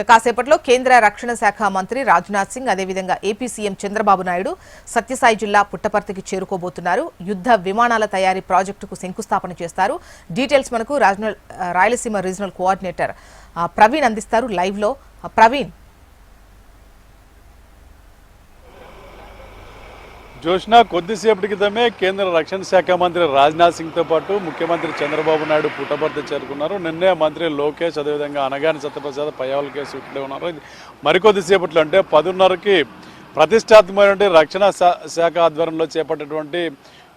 కాసేపట్లో కేంద్ర రక్షణ శాఖ మంత్రి రాజ్నాథ్ సింగ్ అదేవిధంగా ఏపీ సీఎం చంద్రబాబు నాయుడు సత్యసాయి జిల్లా పుట్టపర్తికి చేరుకోబోతున్నారు. యుద్ధ విమానాల తయారీ ప్రాజెక్టుకు శంకుస్థాపన చేస్తారు. డీటెయిల్స్ మనకు రాయలసీమ రీజనల్ కోఆర్డినేటర్ ప్రవీణ్ అందిస్తారు లైవ్ లో. ప్రవీణ్. జోష్నా, కొద్దిసేపటి క్రితమే కేంద్ర రక్షణ శాఖ మంత్రి రాజ్నాథ్ సింగ్తో పాటు ముఖ్యమంత్రి చంద్రబాబు నాయుడు పుట్టపర్తి చేరుకున్నారు. నిన్నే మంత్రి లోకేష్ అదేవిధంగా అనగాని సత్యప్రసాద్ పయ్యావుల కేసు ఇక్కడే ఉన్నారు. మరికొద్దిసేపట్లో అంటే 10:30కి ప్రతిష్టాత్మకమైన రక్షణ శాఖ ఆధ్వర్యంలో చేపట్టినటువంటి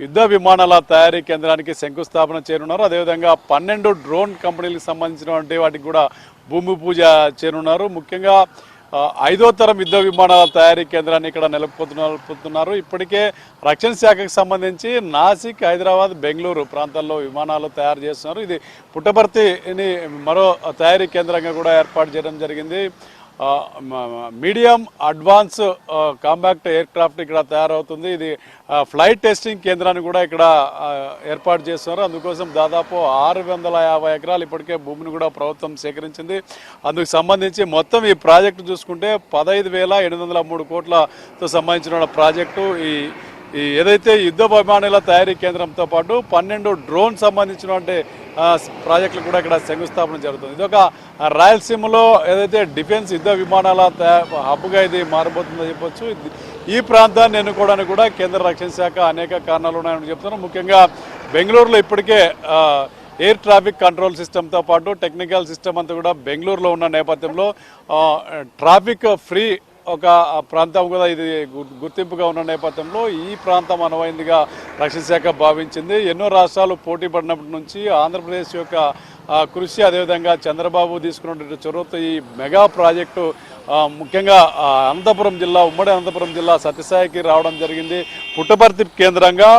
యుద్ధ విమానాల తయారీ కేంద్రానికి శంకుస్థాపన చేరున్నారు. అదేవిధంగా 12 డ్రోన్ కంపెనీలకు సంబంధించినటువంటి వాటికి కూడా భూమి పూజ చేరున్నారు. ముఖ్యంగా 5వ తరం యుద్ధ విమానాల తయారీ కేంద్రాన్ని ఇక్కడ నెలకొల్పుతున్నారు. ఇప్పటికే రక్షణ శాఖకు సంబంధించి నాసిక్, హైదరాబాద్, బెంగళూరు ప్రాంతాల్లో విమానాలు తయారు చేస్తున్నారు. ఇది పుట్టపర్తిని మరో తయారీ కేంద్రంగా కూడా ఏర్పాటు చేయడం జరిగింది. Medium advance compact air craft ఇక్కడ తయారవుతుంది. ఇది ఫ్లైట్ టెస్టింగ్ కేంద్రాన్ని కూడా ఇక్కడ ఏర్పాటు చేస్తున్నారు. అందుకోసం దాదాపు 650 ఎకరాలు ఇప్పటికే భూమిని కూడా ప్రభుత్వం సేకరించింది. అందుకు సంబంధించి మొత్తం ఈ ప్రాజెక్టు చూసుకుంటే 15,803 కోట్లతో సంబంధించిన ప్రాజెక్టు. ఈ ఏదైతే యుద్ధ విమానాల తయారీ కేంద్రంతో పాటు 12 డ్రోన్ సంబంధించినటువంటి ప్రాజెక్టులు కూడా ఇక్కడ శంకుస్థాపన జరుగుతుంది. ఇది ఒక రాయలసీమలో ఏదైతే డిఫెన్స్ యుద్ధ విమానాల హబ్గా ఇది మారబోతుందో చెప్పొచ్చు. ఈ ప్రాంతాన్ని ఎన్నుకోవడానికి కూడా కేంద్ర రక్షణ శాఖ అనేక కారణాలు ఉన్నాయని చెప్తున్నారు. ముఖ్యంగా బెంగళూరులో ఇప్పటికే ఎయిర్ ట్రాఫిక్ కంట్రోల్ సిస్టమ్తో పాటు టెక్నికల్ సిస్టమ్ అంతా కూడా బెంగళూరులో ఉన్న నేపథ్యంలో ట్రాఫిక్ ఫ్రీ ఒక ప్రాంతం కూడా ఇది గుర్తింపుగా ఉన్న నేపథ్యంలో ఈ ప్రాంతం అనువైందిగా రక్షణ శాఖ భావించింది. ఎన్నో రాష్ట్రాలు పోటీ పడినప్పటి నుంచి ఆంధ్రప్రదేశ్ యొక్క కృషి అదేవిధంగా చంద్రబాబు తీసుకున్నటువంటి చొరవతో ఈ మెగా ప్రాజెక్టు ముఖ్యంగా అనంతపురం జిల్లా, ఉమ్మడి అనంతపురం జిల్లా సత్యసాయికి రావడం జరిగింది. పుట్టపర్తి కేంద్రంగా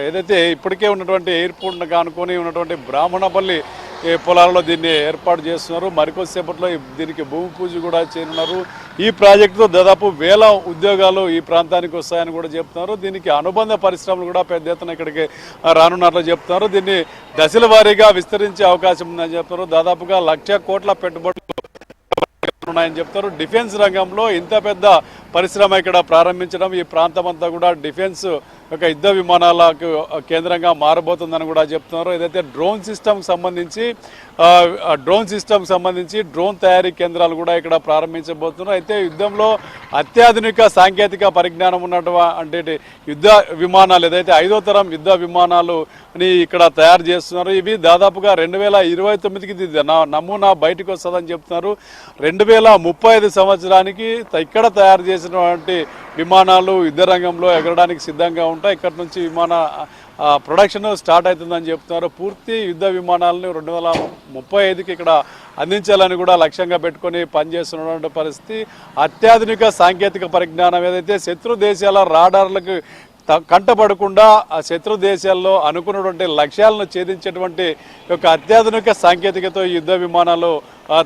ఏదైతే ఇప్పటికే ఉన్నటువంటి ఎయిర్పోర్ట్ను కానుకొని ఉన్నటువంటి బ్రాహ్మణపల్లి పొలాలలో దీన్ని ఏర్పాటు చేస్తున్నారు. మరికొద్దిసేపట్లో దీనికి భూమి పూజ కూడా చేయనున్నారు. ఈ ప్రాజెక్టుతో దాదాపు 1000 ఉద్యోగాలు ఈ ప్రాంతానికి వస్తాయని కూడా చెప్తున్నారు. దీనికి అనుబంధ పరిశ్రమలు కూడా పెద్ద ఎత్తున ఇక్కడికి రానున్నట్లు చెప్తున్నారు. దీన్ని దశల వారీగా విస్తరించే అవకాశం ఉందని చెప్తున్నారు. దాదాపుగా 1,00,000 కోట్ల పెట్టుబడులు ఉన్నాయని చెప్తారు. డిఫెన్స్ రంగంలో ఇంత పెద్ద పరిశ్రమ ఇక్కడ ప్రారంభించడం ఈ ప్రాంతం అంతా కూడా డిఫెన్స్ ఒక యుద్ధ విమానాలకు కేంద్రంగా మారబోతుందని కూడా చెప్తున్నారు. ఏదైతే డ్రోన్ సిస్టమ్కి సంబంధించి డ్రోన్ తయారీ కేంద్రాలు కూడా ఇక్కడ ప్రారంభించబోతున్నారు. అయితే యుద్ధంలో అత్యాధునిక సాంకేతిక పరిజ్ఞానం ఉన్నటువంటి యుద్ధ విమానాలు ఏదైతే 5వ తరం యుద్ధ విమానాలు ఇక్కడ తయారు చేస్తున్నారు. ఇవి దాదాపుగా 2029కి నమూనా బయటకు వస్తుందని చెప్తున్నారు. 2035 సంవత్సరానికి ఇక్కడ తయారు చేసినటువంటి విమానాలు యుద్ధ రంగంలో ఎగరడానికి సిద్ధంగా ఉంటాయి. ఇక్కడ నుంచి విమాన ప్రొడక్షన్ స్టార్ట్ అవుతుందని చెప్తున్నారు. పూర్తి యుద్ధ విమానాలను 2035కి ఇక్కడ అందించాలని కూడా లక్ష్యంగా పెట్టుకొని పనిచేస్తున్నటువంటి పరిస్థితి. అత్యాధునిక సాంకేతిక పరిజ్ఞానం ఏదైతే శత్రు దేశాల రాడార్లకు కంటపడకుండా ఆ శత్రు దేశాల్లో అనుకున్నటువంటి లక్ష్యాలను ఛేదించేటువంటి ఒక అత్యాధునిక సాంకేతికతో ఈ యుద్ధ విమానాలు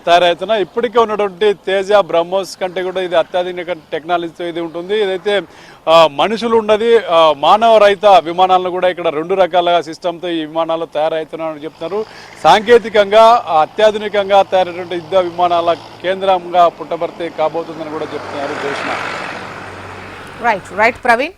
తయారవుతున్నాయి. ఇప్పటికే ఉన్నటువంటి తేజ, బ్రహ్మోస్ కంటే కూడా ఇది అత్యాధునిక టెక్నాలజీతో ఇది ఉంటుంది. ఏదైతే మనుషులు ఉన్నది మానవ రహిత విమానాలను కూడా ఇక్కడ 2 రకాల సిస్టమ్తో ఈ విమానాలు తయారవుతున్నాయని చెప్తున్నారు. సాంకేతికంగా అత్యాధునికంగా తయారైనటువంటి యుద్ధ విమానాల కేంద్రంగా పుట్టపర్తి కాబోతుందని కూడా చెప్తున్నారు. రైట్ ప్రవీణ్.